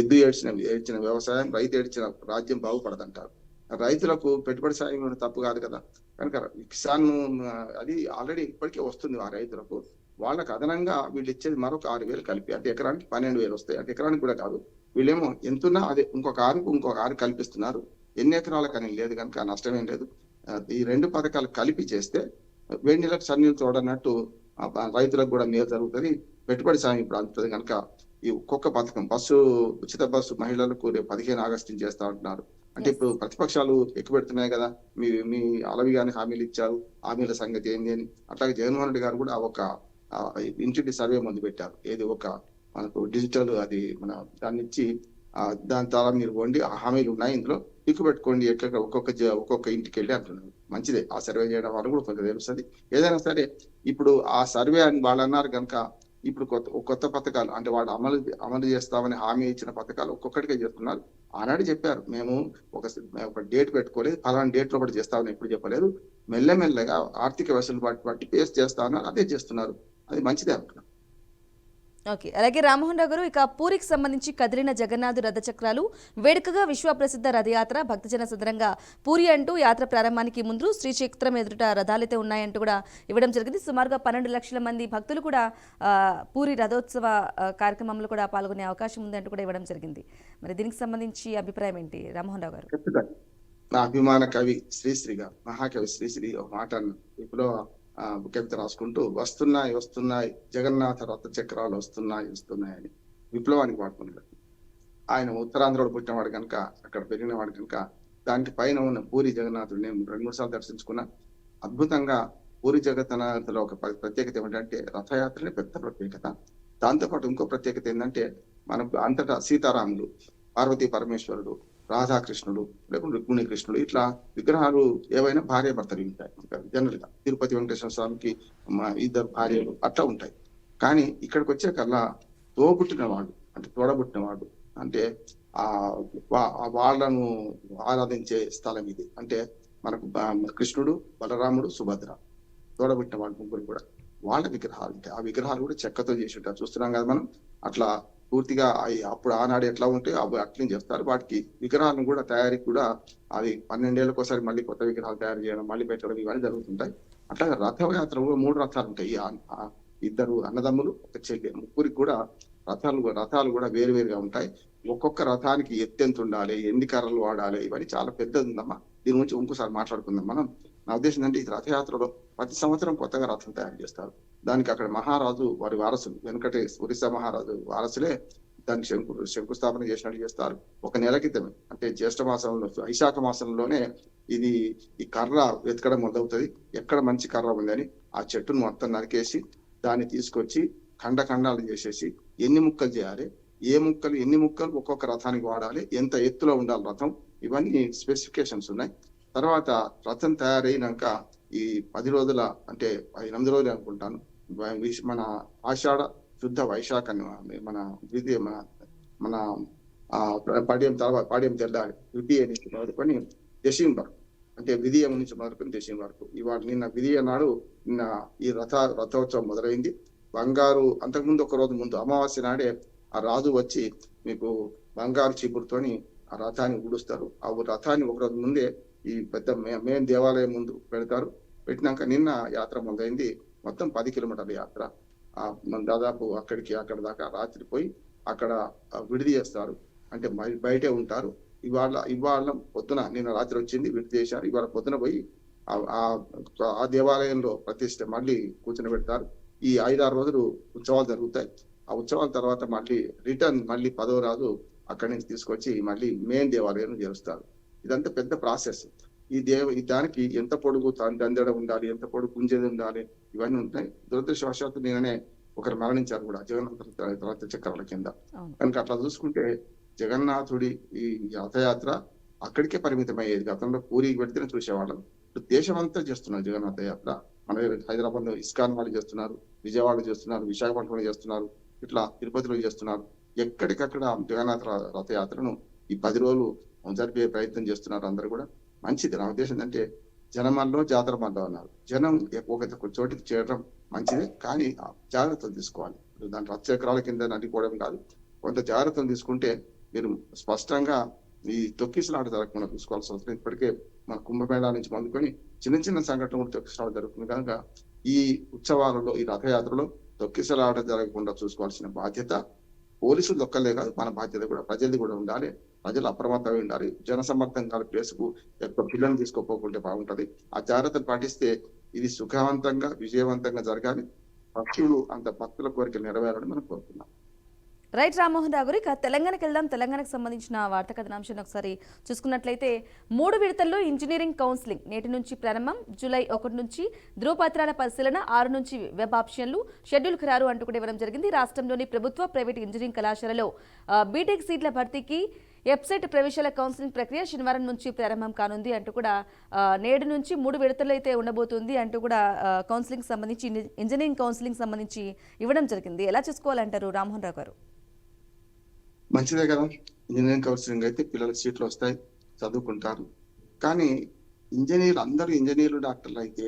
ఎద్దు ఏడ్చిన వ్యవసాయం, రైతు ఏడ్చిన రాజ్యం బాగుపడదంటారు. రైతులకు పెట్టుబడి సాయం తప్పు కాదు కదా. కనుక కిసాన్ అది ఆల్రెడీ ఇప్పటికే వస్తుంది ఆ రైతులకు. వాళ్ళకి అదనంగా వీళ్ళు ఇచ్చేది మరొక 6,000 కలిపి, అంటే ఎకరానికి 12,000 వస్తాయి. అంటే ఎకరానికి కూడా కాదు, వీళ్ళేమో ఎంతున్నా అదే ఇంకొక 6 కల్పిస్తున్నారు. ఎన్ని ఎకరాలకు అని లేదు కనుక నష్టమేం లేదు. ఈ 2 పథకాలు కలిపి చేస్తే వేడి నీళ్ళకి సన్నీళ్ళు తోడన్నట్టు రైతులకు కూడా మేలు జరుగుతుంది, పెట్టుబడి సాయం ఇప్పుడు అందుతుంది. కనుక ఈ ఒక్కొక్క పథకం ఉచిత బస్సు మహిళలకు రేపు 15 ఆగస్టు చేస్తా ఉంటున్నారు. అంటే ఇప్పుడు ప్రతిపక్షాలు ఎక్కువ పెడుతున్నాయి కదా, మీ అలవి గాని హామీలు ఇచ్చారు, హామీల సంగతి ఏంది అని. అట్లాగే జగన్మోహన్ రెడ్డి గారు కూడా ఒక ఇంటింటి సర్వే ముందు పెట్టారు, ఏది ఒక మనకు డిజిటల్, అది మన దాన్ని ఇచ్చి దాని ద్వారా మీరు వండి ఆ హామీలు ఉన్నాయి ఇందులో టిక్కు పెట్టుకోండి, ఎట్లా ఒక్కొక్క ఇంటికి వెళ్ళి అంటున్నారు. మంచిదే, ఆ సర్వే చేయడం వల్ల కూడా కొంత తెలుస్తుంది. ఏదైనా సరే ఇప్పుడు ఆ సర్వే అని వాళ్ళు అన్నారు కనుక ఇప్పుడు కొత్త పథకాలు, అంటే వాళ్ళు అమలు చేస్తామని హామీ ఇచ్చిన పథకాలు ఒక్కొక్కటిగా చేస్తున్నారు. ఆనాడు చెప్పారు, మేము ఒక డేట్ పెట్టుకోలేదు, ఫలానా డేట్ లో కూడా చేస్తామని ఎప్పుడు చెప్పలేదు. మెల్లమెల్లగా ఆర్థిక వెసులుబాటు బట్టి పేస్ చేస్తా ఉన్నారు, అదే చేస్తున్నారు. అది మంచిదే అనుకున్నాం. ఓకే, అలాగే రామ్మోహన్ రావు గారు, ఇక పూరికి సంబంధించి కదిలిన జగన్నాథు రథచక్రాలు వేడుకగా విశ్వప్రసిద్ధ రథయాత్ర భక్తజన సదరంగా పూరి అంటూ యాత్ర ప్రారంభానికి ముందు శ్రీక్షేత్రం ఎదుట రథాలైతే ఉన్నాయంటూ కూడా ఇవ్వడం జరిగింది. సుమారుగా 12 లక్షల మంది భక్తులు కూడా పూరి రథోత్సవ కార్యక్రమంలో కూడా పాల్గొనే అవకాశం ఉంది అంటూ కూడా ఇవ్వడం జరిగింది. మరి దీనికి సంబంధించి అభిప్రాయం ఏంటి రామ్మోహన్ రావు గారు? నా అభిమాన కవి శ్రీశ్రీగా, మహాకవి శ్రీశ్రీ ఒక మాట ఇప్పుడు కవిత రాసుకుంటూ వస్తున్నాయి జగన్నాథ రథ చక్రాలు వస్తున్నాయి అని విప్లవానికి వాడుకున్నాడు. ఆయన ఉత్తరాంధ్రలో పుట్టినవాడు కనుక, అక్కడ పెరిగినవాడు కనుక దానికి పైన ఉన్న పూరి జగన్నాథుడు నేను 2-3 సార్లు దర్శించుకున్నా. అద్భుతంగా పూరి జగన్నాథులో ఒక ప్రత్యేకత ఏమిటంటే రథయాత్రనే పెద్ద ప్రత్యేకత. దాంతోపాటు ఇంకో ప్రత్యేకత ఏంటంటే మనకు అంతటా సీతారాములు, పార్వతీ పరమేశ్వరుడు, రాధాకృష్ణుడు, లేకుంటే రుక్మిణి కృష్ణుడు, ఇట్లా విగ్రహాలు ఏవైనా భార్య భర్తలు ఉంటాయి. జనరల్ గా తిరుపతి వెంకటేశ్వర స్వామికి 2 భార్యలు అట్లా ఉంటాయి. కానీ ఇక్కడికి వచ్చే కల్లా తోబుట్టినవాడు, అంటే తోడబుట్టినవాడు, అంటే వాళ్ళను ఆరాధించే స్థలం ఇది. అంటే మనకు కృష్ణుడు, బలరాముడు, సుభద్ర, తోడబుట్టిన వాళ్ళు ముగ్గురు కూడా వాళ్ళ విగ్రహాలు ఉంటాయి. ఆ విగ్రహాలు కూడా చెక్కతో చేసి ఉంటారు, చూస్తున్నాం కదా మనం. అట్లా పూర్తిగా అప్పుడు ఆనాడు ఎట్లా ఉంటే అవి అట్లనే చేస్తారు. వాటికి విగ్రహాలను కూడా తయారీకి కూడా అది 12 ఏళ్ళకి ఒకసారి మళ్ళీ కొత్త విగ్రహాలు తయారు చేయడం, మళ్ళీ పెట్టడం, ఇవన్నీ జరుగుతుంటాయి. అట్లాగే రథయాత్రలో 3 రథాలు ఉంటాయి. 2 అన్నదమ్ములు, ఒక చెల్లి, ముగ్గురికి కూడా రథాలు కూడా వేరువేరుగా ఉంటాయి. ఒక్కొక్క రథానికి ఎత్తెంత ఉండాలి, ఎన్ని కర్రలు వాడాలి, ఇవన్నీ చాలా పెద్దది ఉందమ్మా. దీని గురించి ఇంకోసారి మాట్లాడుకుందాం మనం. నా ఉద్దేశం ఏంటంటే, ఈ రథయాత్రలో ప్రతి సంవత్సరం కొత్తగా రథం తయారు చేస్తారు. దానికి అక్కడ మహారాజు వారి వారసులు, వెంకటేష్ ఒరిస్సా మహారాజు వారసులే దానికి శంకుస్థాపన చేసినట్టు చేస్తారు. ఒక నెల క్రితమే, అంటే జ్యేష్ఠ మాసంలో, వైశాఖ మాసంలోనే ఇది ఈ కర్ర వెతకడం మొదలవుతుంది. ఎక్కడ మంచి కర్ర ఉందని ఆ చెట్టును మొత్తం నరికేసి దాన్ని తీసుకొచ్చి ఖండాలు చేసేసి ఎన్ని ముక్కలు చేయాలి, ఎన్ని ముక్కలు ఒక్కొక్క రథానికి వాడాలి, ఎంత ఎత్తులో ఉండాలి రథం, ఇవన్నీ స్పెసిఫికేషన్స్ ఉన్నాయి. తర్వాత రథం తయారైనాక ఈ 10 రోజుల, అంటే 8 రోజులు అనుకుంటాను, మన ఆషాఢ శుద్ధ వైశాఖ మన ద్వితీయ మన పాడ్యం తెల్లాలి, ద్వితీయ నుంచి మొదలుకొని దశమి వరకు, అంటే విధియం నుంచి మొదలుకొని దశమి వరకు. ఇవాళ నిన్న విధియ నాడు నిన్న ఈ రథోత్సవం మొదలైంది. బంగారు, అంతకుముందు ఒక రోజు ముందు అమావాస్య నాడే ఆ రాజు వచ్చి మీకు బంగారు చీపురుతోని ఆ రథాన్ని ఊడుస్తారు. ఆ రథాన్ని ఒక రోజు ముందే ఈ పెద్ద మెయిన్ దేవాలయం ముందు పెడతారు. పెట్టినాక నిన్న యాత్ర మొదలైంది. మొత్తం 10 కిలోమీటర్ల యాత్ర. దాదాపు అక్కడ దాకా రాత్రి పోయి అక్కడ విడిది చేస్తారు, అంటే బయటే ఉంటారు. ఇవాళ పొద్దున, నిన్న రాత్రి వచ్చింది, విడిది చేశారు. ఇవాళ పొద్దున పోయి ఆ దేవాలయంలో ప్రతిష్ఠ మళ్ళీ కూర్చొని పెడతారు. ఈ 5-6 రోజులు ఉత్సవాలు జరుగుతాయి. ఆ ఉత్సవాల తర్వాత మళ్ళీ రిటర్న్, మళ్ళీ 10వ రోజు అక్కడి నుంచి తీసుకొచ్చి మళ్ళీ మెయిన్ దేవాలయం చేస్తారు. ఇదంతా పెద్ద ప్రాసెస్. దానికి ఎంత పొడుగు దండెడ ఉండాలి, ఎంత పొడుగు గుంజేది ఉండాలి, ఇవన్నీ ఉంటాయి. దురదృష్టవశాత్తు నేననే ఒకరు మరణించారు కూడా జగన్నాథ రథ చక్రాల కింద. కనుక అట్లా చూసుకుంటే జగన్నాథుడి ఈ రథయాత్ర అక్కడికే పరిమితం అయ్యేది. గతంలో పూరికి పెడితేనే చూసేవాళ్ళం. ఇప్పుడు దేశమంతా చేస్తున్నారు జగన్నాథ యాత్ర. మన హైదరాబాద్ లో ఇస్కాన్ వాళ్ళు చేస్తున్నారు, విజయవాడలో చేస్తున్నారు, విశాఖపట్నంలో చేస్తున్నారు, ఇట్లా తిరుపతిలో చేస్తున్నారు. ఎక్కడికక్కడ జగన్నాథ రథయాత్రను ఈ 10 రోజులు జరిపే ప్రయత్నం చేస్తున్నారు అందరు కూడా. మంచిది. నా ఉద్దేశం ఏంటంటే, జనమల్లో జాతర మల్లో అన్నారు. జనం ఒక చోటికి చేరడం మంచిదే, కానీ జాగ్రత్తలు తీసుకోవాలి. దాని రథచక్రాల కింద నడిపోవడం కాదు. కొంత జాగ్రత్తలు తీసుకుంటే మీరు స్పష్టంగా ఈ తొక్కిసలాట జరగకుండా చూసుకోవాల్సి వస్తుంది. ఇప్పటికే మన కుంభమేళా నుంచి మొదలుకొని చిన్న సంఘటనలు కూడా తొక్కిసలాట జరుగుతుంది. కనుక ఈ ఉత్సవాలలో, ఈ రథయాత్రలో తొక్కిసలాట జరగకుండా చూసుకోవాల్సిన బాధ్యత పోలీసులు ఒక్కలే కాదు, మన బాధ్యత కూడా, ప్రజలది కూడా ఉండాలి. ప్రజలు అప్రమత్తంగా ఉండాలి. జనసమ్మర్దం కాని ప్లేసుకు ఎక్కువ పిల్లల్ని తీసుకోపోకుంటే బాగుంటది. ఆ జాగ్రత్తలు పాటిస్తే ఇది సుఖవంతంగా, విజయవంతంగా జరగాలి. భక్తుల కోరికలు నెరవేరాలని మనం కోరుతున్నాం. రైట్ రామ్మోహన్ రావు గారు, ఇక తెలంగాణకి వెళ్దాం. తెలంగాణకు సంబంధించిన వార్తా కథనాంశాన్ని ఒకసారి చూసుకున్నట్లయితే 3 విడతల్లో ఇంజనీరింగ్ కౌన్సిలింగ్ నేటి నుంచి ప్రారంభం. జూలై 1 నుంచి ధృవపత్రాల పరిశీలన, 6 నుంచి వెబ్ ఆప్షన్లు, షెడ్యూల్ ఖరారు అంటూ కూడా ఇవ్వడం జరిగింది. రాష్ట్రంలోని ప్రభుత్వ, ప్రైవేటు ఇంజనీరింగ్ కళాశాలలో బీటెక్ సీట్ల భర్తీకి వెబ్సైట్ ప్రవేశాల కౌన్సిలింగ్ ప్రక్రియ శనివారం నుంచి ప్రారంభం కానుంది అంటూ కూడా, నేడు నుంచి 3 విడతలు అయితే ఉండబోతుంది అంటూ కూడా కౌన్సిలింగ్ సంబంధించి, ఇంజనీరింగ్ కౌన్సిలింగ్ సంబంధించి ఇవ్వడం జరిగింది. ఎలా చూసుకోవాలంటారు రామ్మోహన్ రావు గారు? మంచిదే కదా. ఇంజనీరింగ్ కౌన్సిలింగ్ అయితే పిల్లలకు సీట్లు వస్తాయి, చదువుకుంటారు. కానీ అందరూ ఇంజనీర్లు, డాక్టర్లు అయితే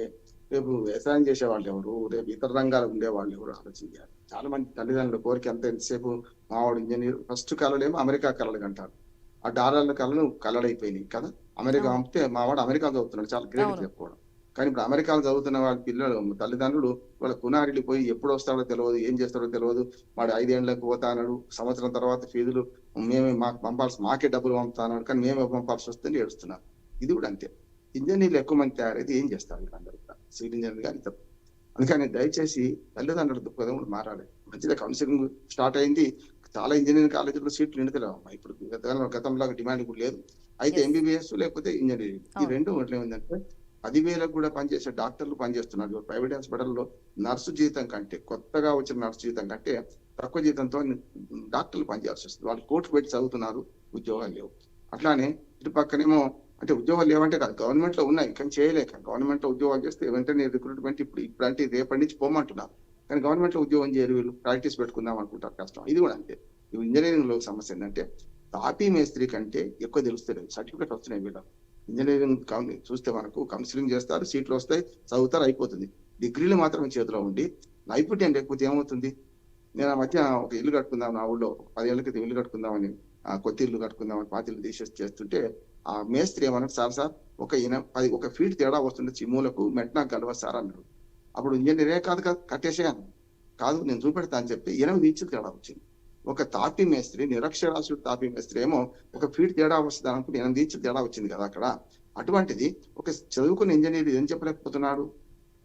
రేపు వ్యవసాయం చేసేవాళ్ళు ఎవరు, రేపు ఇతర రంగాలు ఉండేవాళ్ళు ఎవరు ఆలోచించారు. చాలా మంది తల్లిదండ్రుల కోరిక ఎంతసేపు మావాడు ఇంజనీర్, ఫస్ట్ కళలేమో అమెరికా కళలు అంటారు. ఆ డాలర్ల కళలు కళలైపోయినాయి కదా. అమెరికా పంపితే మావాడు అమెరికా చదువుతున్నాడు, చాలా గ్రేట్ చెప్పుకోవడం. కానీ ఇప్పుడు అమెరికాలో చదువుతున్న వాళ్ళ పిల్లలు, తల్లిదండ్రులు వాళ్ళ కునారిల్లి పోయి ఎప్పుడు వస్తాడో తెలియదు, ఏం చేస్తాడో తెలియదు. వాడు 5 ఏళ్లకు పోతా అన్నాడు, సంవత్సరం తర్వాత ఫీజులు మాకే డబ్బులు పంపుతాన్నాడు, కానీ మేమే పంపాల్సి వస్తుంది ఏడుస్తున్నారు. ఇది కూడా అంతే. ఇంజనీర్లు ఎక్కువ మంది తయారైతే ఏం చేస్తారు వీళ్ళందరూ కూడా, సివిల్ ఇంజనీర్ కానీ తప్పు. అందుకని దయచేసి తల్లిదండ్రుల దృక్పథం కూడా మారాలి. మంచిగా కౌన్సిలింగ్ స్టార్ట్ అయింది. చాలా ఇంజనీరింగ్ కాలేజీలో సీట్లు నిండుతలేవు. ఇప్పుడు గతంలో డిమాండ్ కూడా లేదు. అయితే ఎంబీబీఎస్ లేకపోతే ఇంజనీరింగ్, ఈ రెండు ఏమైందంటే 10,000 కూడా పనిచేసే డాక్టర్లు పనిచేస్తున్నారు. ప్రైవేట్ హాస్పిటల్లో నర్సు జీతం కంటే, కొత్తగా వచ్చిన నర్సు జీతం కంటే తక్కువ జీతంతో డాక్టర్లు పనిచేయాల్సి వస్తుంది. వాళ్ళు కోర్టు పెట్టి చదువుతున్నారు, ఉద్యోగాలు లేవు. అట్లానే ఇటు పక్కనేమో, అంటే ఉద్యోగాలు లేవంటే కాదు, గవర్నమెంట్ లో ఉన్నాయి కానీ చేయలేక. గవర్నమెంట్ లో ఉద్యోగాలు చేస్తే వెంటనే రిక్రూట్మెంట్ ఇప్పుడు అంటే రేపటి నుంచి పోమంటున్నారు. కానీ గవర్నమెంట్ లో ఉద్యోగం చేయరు, వీళ్ళు ప్రాక్టీస్ పెట్టుకుందాం అనుకుంటారు, కష్టం. ఇది కూడా అంతే. ఇప్పుడు ఇంజనీరింగ్ లో సమస్య ఏంటంటే, తాపీ మేస్త్రి కంటే ఎక్కువ తెలుస్తలేదు, సర్టిఫికేట్ వస్తున్నాయి వీళ్ళకి. ఇంజనీరింగ్ చూస్తే మనకు కౌన్సిలింగ్ చేస్తారు, సీట్లు వస్తాయి, చదువుతారు, అయిపోతుంది. డిగ్రీలు మాత్రం చేతిలో ఉండి నైపుణ్యం లేకపోతే ఏమవుతుంది? నేను ఆ మధ్య ఒక ఇల్లు కట్టుకుందాం, నా ఊళ్ళో 10 ఏళ్ల క్రితం ఇల్లు కట్టుకుందామని, కొత్త ఇల్లు కట్టుకుందామని 5 ఇల్లు తీసేసి చేస్తుంటే ఆ మేస్త్రి ఏమన్నాడు, సార్ ఒక ఫీట్ తేడా వస్తుండే చిమ్ములకు మెట్నా గలవ సార్ అన్నాడు. అప్పుడు ఇంజనీరే కాదు కట్టేసేయాను, కాదు నేను చూపెడతా అని చెప్పి 8 ఇంచులు తేడా వచ్చింది. ఒక తాపీ మేస్త్రి, నిరక్షరాస్యుడు తాపీ మేస్త్రి ఏమో ఒక ఫీట్ తేడా వస్తుంది అనుకుంటే 8 ఇంచులు తేడా వచ్చింది కదా అక్కడ. అటువంటిది ఒక చదువుకున్న ఇంజనీర్ ఏం చెప్పలేకపోతున్నాడు?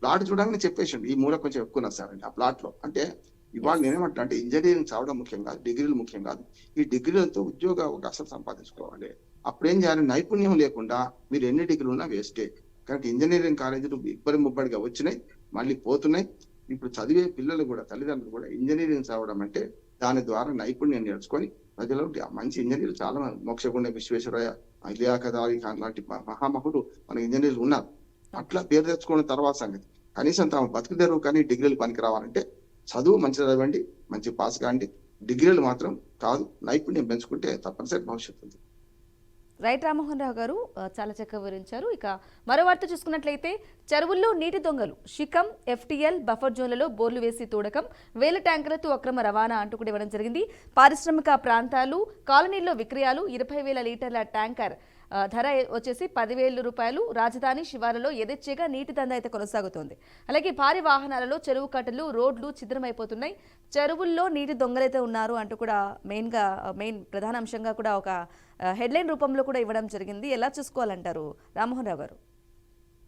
ప్లాట్ చూడగానే చెప్పేసిండు ఈ మూల కొంచెం ఎక్కువ సార్ అండి ఆ ప్లాట్ లో. అంటే ఇవాళ నేనేమంటా అంటే ఇంజనీరింగ్ చదవడం ముఖ్యం కాదు, డిగ్రీలు ముఖ్యం కాదు. ఈ డిగ్రీలతో ఉద్యోగ అవకాశాలు సంపాదించుకోవాలి. అప్పుడు ఏం చేయాలి? నైపుణ్యం లేకుండా మీరు ఎన్ని డిగ్రీలు ఉన్నా వేస్టే. కాబట్టి ఇంజనీరింగ్ కాలేజీలు ఇబ్బడి ముబ్బడిగా వచ్చినాయి, మళ్ళీ పోతున్నాయి. ఇప్పుడు చదివే పిల్లలు కూడా, తల్లిదండ్రులు కూడా ఇంజనీరింగ్ చదవడం అంటే దాని ద్వారా నైపుణ్యం నేర్చుకొని ప్రజలు మంచి ఇంజనీర్లు చాలా మంది, మోక్షగుండ విశ్వేశ్వరయ్య, ఇలియాకదారి ఖాన్ లాంటి మహామహుడు మన ఇంజనీర్లు ఉన్నారు. అట్లా పేరు తెచ్చుకున్న తర్వాత సంగతి. కనీసం తమ బతుకు తెరువు కానీ డిగ్రీలు పనికి రావాలంటే చదువు మంచి చదవండి, మంచి పాస్ కాండి. డిగ్రీలు మాత్రం కాదు, నైపుణ్యం పెంచుకుంటే తప్పనిసరి భవిష్యత్తు ఉంది. రైట్ రామ్మోహన్ రావు గారు చాలా చక్కగా వివరించారు. ఇక మరో వార్త చూసుకున్నట్లయితే చెరువుల్లో నీటి దొంగలు, షికం, ఎఫ్టీఎల్ బఫర్ జోన్లలో బోర్లు వేసి తోడకం, వేల ట్యాంకులతో అక్రమ రవాణా అంటూ కూడా ఇవ్వడం జరిగింది. పారిశ్రామిక ప్రాంతాలు, కాలనీల్లో విక్రయాలు, 20,000 లీటర్ల ట్యాంకర్ ధర వచ్చేసి 10,000 రూపాయలు. రాజధాని శివారులో యథేచ్ఛగా నీటి దందా అయితే కొనసాగుతోంది. అలాగే భారీ వాహనాలలో చెరువు కట్టలు, రోడ్లు ఛిద్రమైపోతున్నాయి. చెరువుల్లో నీటి దొంగలైతే ఉన్నారు అంటూ కూడా మెయిన్ ప్రధాన అంశంగా కూడా ఒక హెడ్లైన్ రూపంలో కూడా ఇవ్వడం జరిగింది. ఎలా చూసుకోవాలంటారు రామ్మోహన్ రావు గారు?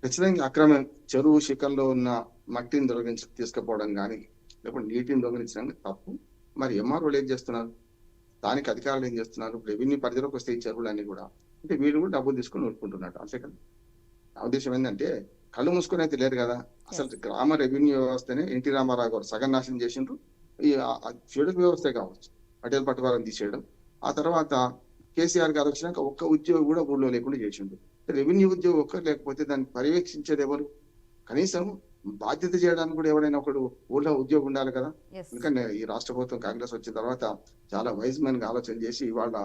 ఖచ్చితంగా అక్రమ చెరువు శిఖంలో ఉన్న మట్టిని దొంగిలించి తీసుకుపోవడం కానీ, లేకపోతే నీటిని దొంగిలించడం తప్పు. మరి ఎంఆర్ఓలు ఏం చేస్తున్నారు? స్థానిక అధికారులు ఏం చేస్తున్నారు? రెవెన్యూ పరిధిలోకి వస్తే ఈ చెరువులన్నీ కూడా అంటే వీళ్ళు కూడా డబ్బులు తీసుకొని ఊరుకుంటున్నట్టు. అంతే కదా. నా ఉద్దేశం ఏంటంటే కళ్ళు మూసుకొని అయితే లేరు కదా. అసలు గ్రామ రెవెన్యూ వ్యవస్థనే ఎన్టీ రామారావు గారు సగం నాశనం చేసిండ్రు. ఈ ఫ్యూడల్ వ్యవస్థే కావచ్చు, పటేల్ పట్టువారం తీసేయడం. ఆ తర్వాత కేసీఆర్ గారు వచ్చినాక ఒక్క ఉద్యోగి కూడా ఊళ్ళో లేకుండా చేసిండు. రెవెన్యూ ఉద్యోగం ఒక్కరు లేకపోతే దాన్ని పర్యవేక్షించేది ఎవరు? కనీసం బాధ్యత చేయడానికి కూడా ఎవరైనా ఒకడు ఊళ్ళో ఉద్యోగం ఉండాలి కదా. ఎందుకంటే ఈ రాష్ట్ర ప్రభుత్వం కాంగ్రెస్ వచ్చిన తర్వాత చాలా వైజ్ మ్యాన్ గా ఆలోచన చేసి ఇవాళ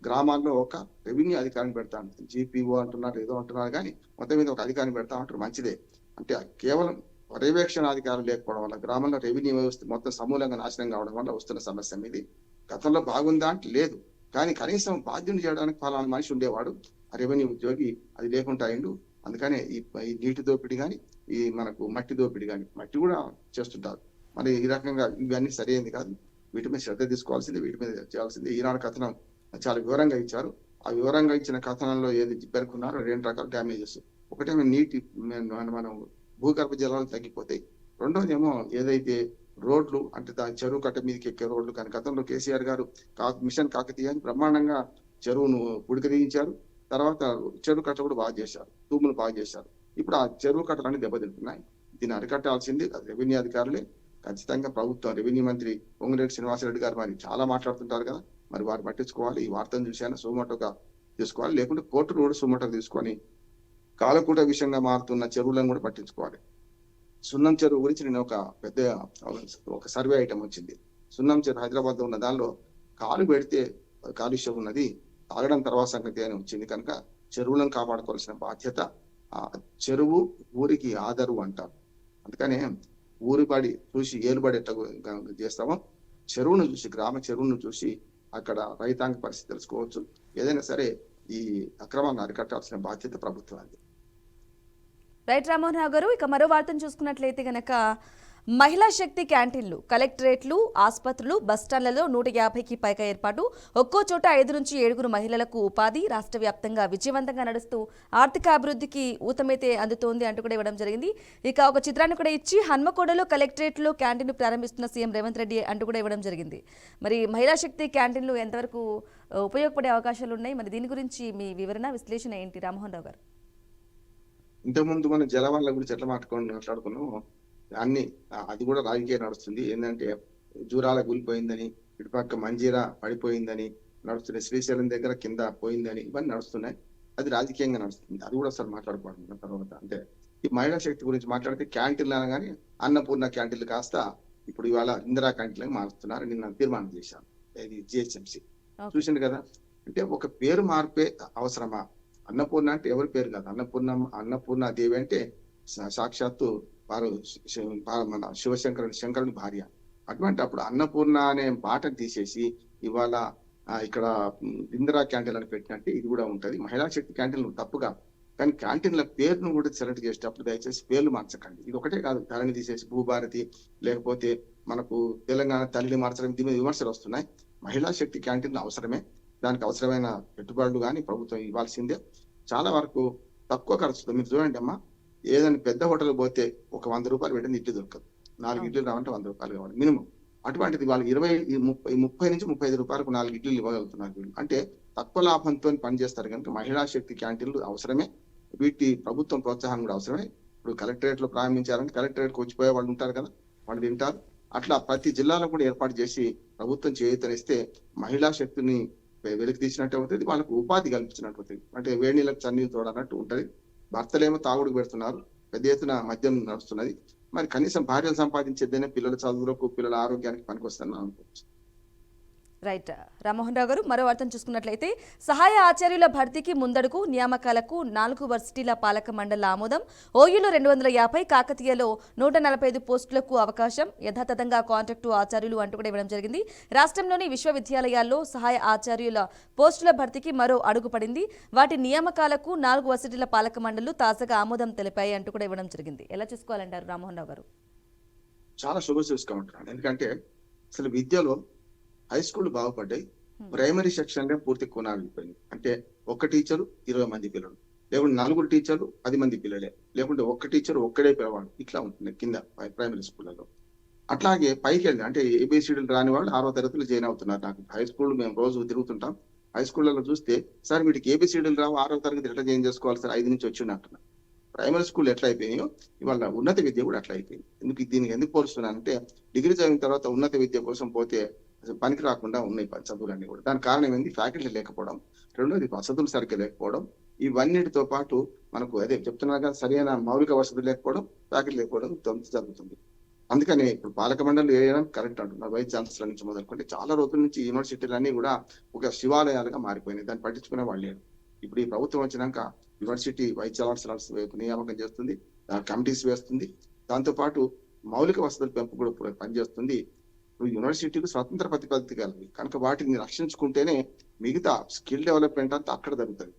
గ్రామాల్లో ఒక రెవెన్యూ అధికారిని పెడతా ఉంటుంది. జీపీఓ అంటున్నారు, ఏదో అంటున్నారు, కానీ మొత్తం మీద ఒక అధికారిని పెడతా అంటారు. మంచిదే. అంటే కేవలం పర్యవేక్షణ అధికారులు లేకపోవడం వల్ల గ్రామంలో రెవెన్యూ వ్యవస్థ మొత్తం సమూలంగా నాశనం కావడం వల్ల వస్తున్న సమస్య ఇది. గతంలో బాగుందా అంటే లేదు, కానీ కనీసం బాధ్యతను చేయడానికి ఫలానా మనిషి ఉండేవాడు, ఆ రెవెన్యూ ఉద్యోగి. అది లేకుండా అయిండు. అందుకనే ఈ నీటి దోపిడీ కానీ, ఈ మనకు మట్టి దోపిడీ కానీ, మట్టి కూడా చేస్తుంటారు. మరి ఈ రకంగా ఇవన్నీ సరైనది కాదు. వీటి మీద శ్రద్ధ తీసుకోవాల్సింది, వీటి మీద చేయాల్సింది. ఈనాడు కథనం చాలా వివరంగా ఇచ్చారు. ఆ వివరంగా ఇచ్చిన కథనంలో ఏది పేర్కొన్నారో 2 రకాల డ్యామేజెస్. ఒకటేమో నీటి మనం భూగర్భ జలాలు తగ్గిపోతాయి. రెండోది ఏమో ఏదైతే రోడ్లు అంటే చెరువు కట్ట మీదకి ఎక్కే రోడ్లు కానీ, గతంలో కేసీఆర్ గారు మిషన్ కాకతీయ అని బ్రహ్మాండంగా చెరువును పుడికరించారు. తర్వాత చెరువు కట్ట కూడా బాగా చేశారు, తూములు బాగా చేశారు. ఇప్పుడు ఆ చెరువు కట్టలన్నీ దెబ్బతింటున్నాయి. దీన్ని అరికట్టాల్సింది రెవెన్యూ అధికారులే. ఖచ్చితంగా ప్రభుత్వం, రెవెన్యూ మంత్రి పొంగిరెడ్డి శ్రీనివాసరెడ్డి గారు మరి చాలా మాట్లాడుతుంటారు కదా, మరి వారు పట్టించుకోవాలి. ఈ వార్తను చూసాను సుమోటోగా తీసుకోవాలి, లేకుంటే కోర్టులు కూడా సుమోటోగా తీసుకొని కాలకూట విషయంగా మారుతున్న చెరువులను కూడా పట్టించుకోవాలి. సున్నం చెరువు గురించి నేను ఒక సర్వే ఐటమ్ వచ్చింది. సున్నం చెరువు హైదరాబాద్ లో ఉన్న దానిలో కాలు పెడితే కాలుష్యం ఉన్నది, తాగడం తర్వాత సంగతి అని వచ్చింది. కనుక చెరువులను కాపాడుకోవాల్సిన బాధ్యత, ఆ చెరువు ఊరికి ఆదరు అంటారు. అందుకనే ఊరిబడి చూసి ఏలుబడి ఎట్లా చేస్తామో చెరువును చూసి, గ్రామ చెరువును చూసి అక్కడ రైతాంగ పరిస్థితి తెలుసుకోవచ్చు. ఏదైనా సరే ఈ అక్రమాన్ని అరికట్టాల్సిన బాధ్యత ప్రభుత్వానికి. రైట్ రామ్మోహన్ రావు గారు, ఇక మరో వార్తను చూసుకున్నట్లయితే గనక మహిళా శక్తి క్యాంటీన్లు కలెక్టరేట్లు, ఆసుపత్రులు, బస్టాండ్లలో 150కి పైగా ఏర్పాటు. ఒక్కో చోట 5 నుంచి 7 మహిళలకు ఉపాధి. రాష్ట్ర వ్యాప్తంగా విజయవంతంగా నడుస్తూ ఆర్థిక అభివృద్ధికి ఊతమైతే అందుతోంది అంటూ కూడా ఇవ్వడం జరిగింది. ఇక ఒక చిత్రాన్ని కూడా ఇచ్చి హన్మకొండలో కలెక్టరేట్లో క్యాంటీన్లు ప్రారంభిస్తున్న సీఎం రేవంత్ రెడ్డి అంటూ కూడా ఇవ్వడం జరిగింది. మరి మహిళా శక్తి క్యాంటీన్లు ఎంతవరకు ఉపయోగపడే అవకాశాలు ఉన్నాయి? మరి దీని గురించి మీ వివరణ, విశ్లేషణ ఏంటి రామ్మోహన్ రావు గారు? ఇంతకుముందు మనం జలవనరుల గురించి ఎట్లా మాట్లాడుకున్నాము, అన్ని అది కూడా రాజకీయ నడుస్తుంది. ఏంటంటే జూరాల కూలిపోయిందని, ఇటుపక్క మంజీరా పడిపోయిందని నడుస్తున్నాయి, శ్రీశైలం దగ్గర కింద పోయిందని, ఇవన్నీ నడుస్తున్నాయి. అది రాజకీయంగా నడుస్తుంది. అది కూడా ఒకసారి మాట్లాడుకోవడం తర్వాత. అంటే ఈ మహిళా శక్తి గురించి మాట్లాడితే క్యాంటీన్లు అనగానే అన్నపూర్ణ క్యాంటీన్లు కాస్త ఇప్పుడు ఇవాళ ఇందిరా క్యాంటీన్లకు మారుస్తున్నారు. నిన్న తీర్మానం చేశాను, ఇది జిహెచ్ఎంసీ. చూసింది కదా. అంటే ఒక పేరు మార్పే అవసరమా? అన్నపూర్ణ అంటే ఎవరి పేరు కాదు, అన్నపూర్ణ దేవి అంటే సాక్షాత్తు వారు మన శంకరుని భార్య. అటువంటి అప్పుడు అన్నపూర్ణ అనే మాటను తీసేసి ఇవాళ ఇక్కడ ఇందిరా క్యాంటీన్ అని పెట్టినట్టు ఇది కూడా ఉంటది. మహిళా శక్తి క్యాంటీన్లు తప్పుగా, కానీ క్యాంటీన్ల పేరును కూడా సెలెక్ట్ చేసేటప్పుడు దయచేసి పేర్లు మార్చకండి. ఇది ఒకటే కాదు, ధరణి తీసేసి భూభారతి, లేకపోతే మనకు తెలంగాణ తల్లిని మార్చడం, దీని మీద విమర్శలు వస్తున్నాయి. మహిళా శక్తి క్యాంటీన్లు అవసరమే. దానికి అవసరమైన పెట్టుబడులు కానీ ప్రభుత్వం ఇవ్వాల్సిందే. చాలా వరకు తక్కువ ఖర్చుతో మీరు చూడండి అమ్మా, ఏదైనా పెద్ద హోటల్ పోతే ఒక 100 రూపాయలు పెట్టింది ఇడ్లీ దొరకదు. 4 ఇడ్లీలు రావంటే 100 రూపాయలు కావాలి మినిమం. అటువంటిది వాళ్ళు 30 నుంచి 35 రూపాయలకు 4 ఇడ్లీలు ఇవ్వగలుగుతున్నారు వీళ్ళు. అంటే తక్కువ లాభంతో పనిచేస్తారు కనుక మహిళా శక్తి క్యాంటీన్లు అవసరమే. వీటి ప్రభుత్వం ప్రోత్సాహం కూడా అవసరమే. ఇప్పుడు కలెక్టరేట్ లో ప్రారంభించారంటే కలెక్టరేట్ కు వచ్చిపోయే వాళ్ళు ఉంటారు కదా, వాళ్ళు తింటారు. అట్లా ప్రతి జిల్లాలో కూడా ఏర్పాటు చేసి ప్రభుత్వం చేయూతనిస్తే మహిళా శక్తిని వెలికి తీసినట్టు అవుతుంది, వాళ్ళకు ఉపాధి కల్పించినట్టు అవుతుంది. అంటే వేడి నీళ్ళకి చన్నీళ్ళు తోడన్నట్టు ఉంటది. భర్తలేమో తాగుడుకు పెడుతున్నారు, పెద్ద ఎత్తున మద్యం నడుస్తున్నది. మరి కనీసం భార్యలు సంపాదించేదేనే పిల్లల చదువులకు పిల్లల ఆరోగ్యానికి పనికొస్తుందని అనుకోవచ్చు. రైట్ రామ్మోహన్ రావు గారు, మరో వార్తను చూసుకున్నట్లయితే సహాయ ఆచార్యుల భర్తీకి ముందడుగు, నియామకాలకు 4 వర్సిటీల పాలక మండళ్ల ఆమోదం, ఓయూలో 250, కాకతీయలో 145 పోస్టులకు అవకాశం, యథాతథంగా కాంట్రాక్టు ఆచార్యులు అంటూ కూడా ఇవ్వడం జరిగింది. రాష్ట్రంలోని విశ్వవిద్యాలయాల్లో సహాయ ఆచార్యుల పోస్టుల భర్తీకి మరో అడుగు పడింది. వాటి నియామకాలకు 4 వర్సిటీల పాలక మండళ్లు తాజాగా ఆమోదం తెలిపాయి అంటూ కూడా ఇవ్వడం జరిగింది. ఎలా చూసుకోవాలంటారు రామ్మోహన్ రావు గారు? చాలా శుభసూచకమంటున్నాను. ఎందుకంటే అసలు విద్యలో హై స్కూల్ బాగుపడ్డాయి, ప్రైమరీ సెక్షన్ పూర్తి కొనాలిపోయింది. అంటే ఒక టీచరు 20 మంది పిల్లలు, లేకుంటే 4 టీచర్లు 10 మంది పిల్లలే, లేకుంటే ఒక్క టీచర్ ఒక్కడే పిల్లవాడు, ఇట్లా ఉంటుంది కింద ప్రైమరీ స్కూళ్ళలో. అట్లాగే పైకి వెళ్ళి అంటే ఏబిసిడీలు రాని వాళ్ళు 6వ తరగతిలో జాయిన్ అవుతున్నారు. నాకు హై స్కూల్ మేము రోజు తిరుగుతుంటాం, హై స్కూళ్ళలో చూస్తే సార్ వీటికి ఏబిసిడీలు రావు, 6వ తరగతి ఎట్లా జాయిన్ చేసుకోవాలి సార్, 5 నుంచి వచ్చింది అంటున్నారు. ప్రైమరీ స్కూల్ ఎట్లా అయిపోయినాయో ఇవాళ ఉన్నత విద్య కూడా అట్లా అయిపోయింది. దీనికి ఎందుకు పోలుస్తున్నానంటే డిగ్రీ చదివిన తర్వాత ఉన్నత విద్య కోసం పోతే పనికి రాకుండా ఉన్నాయి చదువులన్నీ కూడా. దానికి కారణం ఏంది? ఫ్యాకల్టీ లేకపోవడం, రెండోది వసతులు సరిగ్గా లేకపోవడం. ఇవన్నిటితో పాటు మనకు అదే చెప్తున్నాగా సరైన మౌలిక వసతులు లేకపోవడం, ఫ్యాకల్టీ లేకపోవడం జరుగుతుంది. అందుకని ఇప్పుడు పాలక మండలి వేయడం కరెక్ట్ అంటున్నారు. వైస్ ఛాన్సలర్ నుంచి మొదలుకుంటే చాలా రోజుల నుంచి యూనివర్సిటీలన్నీ కూడా ఒక శివాలయాలుగా మారిపోయినాయి, దాన్ని పట్టించుకునే వాళ్ళు లేరు. ఇప్పుడు ఈ ప్రభుత్వం వచ్చినాక యూనివర్సిటీ వైస్ ఛాన్సలర్స్ నియామకం చేస్తుంది, కమిటీస్ వేస్తుంది, దాంతో పాటు మౌలిక వసతుల పెంపు కూడా పనిచేస్తుంది. యూనివర్సిటీకి స్వతంత్ర ప్రతిపత్తి కలిగి కనుక వాటిని రక్షించుకుంటేనే మిగతా స్కిల్ డెవలప్మెంట్ అంతా అక్కడ జరుగుతుంది.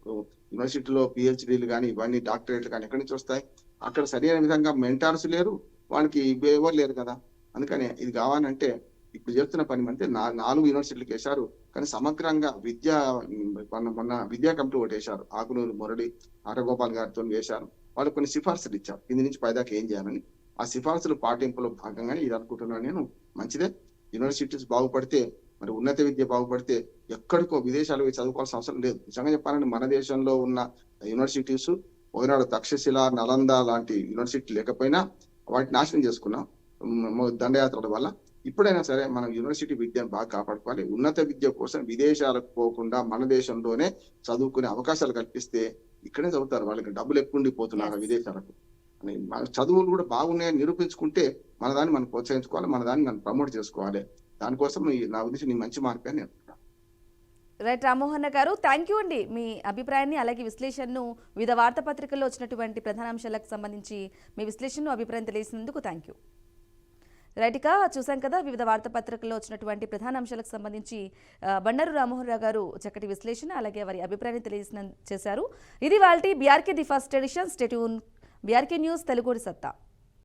యూనివర్సిటీలో పిహెచ్డీలు కానీ ఇవన్నీ డాక్టరేట్లు కానీ ఎక్కడి నుంచి వస్తాయి? అక్కడ సరైన విధంగా మెంటార్స్ లేరు, వాళ్ళకి ఎవరు లేరు కదా. అందుకని ఇది కావాలంటే ఇప్పుడు చేస్తున్న పని అంటే 4 యూనివర్సిటీలకు వేశారు, కానీ సమగ్రంగా మొన్న విద్యా కమిటీ ఒకటి వేశారు, ఆకునూరు మురళి ఆటగోపాల్ గారితో వేశారు. వాళ్ళు కొన్ని సిఫార్సులు ఇచ్చారు, కింది నుంచి పైదాకా ఏం చేయాలని. ఆ సిఫార్సులు పాటింపులో భాగంగానే ఇది అనుకుంటున్నాను నేను. మంచిదే, యూనివర్సిటీస్ బాగుపడితే మరి ఉన్నత విద్య బాగుపడితే ఎక్కడికో విదేశాలు చదువుకోవాల్సిన అవసరం లేదు. నిజంగా చెప్పాలంటే మన దేశంలో ఉన్న యూనివర్సిటీస్ ఒకనాడు తక్షశిల, నలంద లాంటి యూనివర్సిటీ లేకపోయినా వాటిని నాశనం చేసుకున్నాం దండయాత్రల వల్ల. ఇప్పుడైనా సరే మనం యూనివర్సిటీ విద్యను బాగా కాపాడుకోవాలి. ఉన్నత విద్య కోసం విదేశాలకు పోకుండా మన దేశంలోనే చదువుకునే అవకాశాలు కల్పిస్తే ఇక్కడే చదువుతారు. వాళ్ళకి డబ్బులు ఎక్కువ ఉండిపోతున్నారు విదేశాలకు. మన చదువులు కూడా బాగున్నాయని నిరూపించుకుంటే మన దాన్ని మనం ప్రోత్సహించుకోవాలి, మన దాన్ని మనం ప్రమోట్ చేసుకోవాలి. దానికోసం నా ఉద్దేశం నీ మంచి మార్పు అని అనుకుంటున్నాను. రైట్ రామ్మోహన్ గారు, థ్యాంక్ యూ అండి. మీ అభిప్రాయాన్ని అలాగే విశ్లేషణను వివిధ వార్తాపత్రికల్లో వచ్చినటువంటి ప్రధానాంశాలకు సంబంధించి మీ విశ్లేషణను అభిప్రాయం తెలియజేసినందుకు థ్యాంక్ యూ. రైట్గా చూసాం కదా, వివిధ వార్తాపత్రికల్లో వచ్చినటువంటి ప్రధాన అంశాలకు సంబంధించి బండారు రామ్మోహన్ రావు గారు చక్కటి విశ్లేషణ అలాగే వారి అభిప్రాయాన్ని చేశారు. ఇది వాళ్ళ BRK the first edition. Stay tune. BRK news తెలుగుడి సత్తా.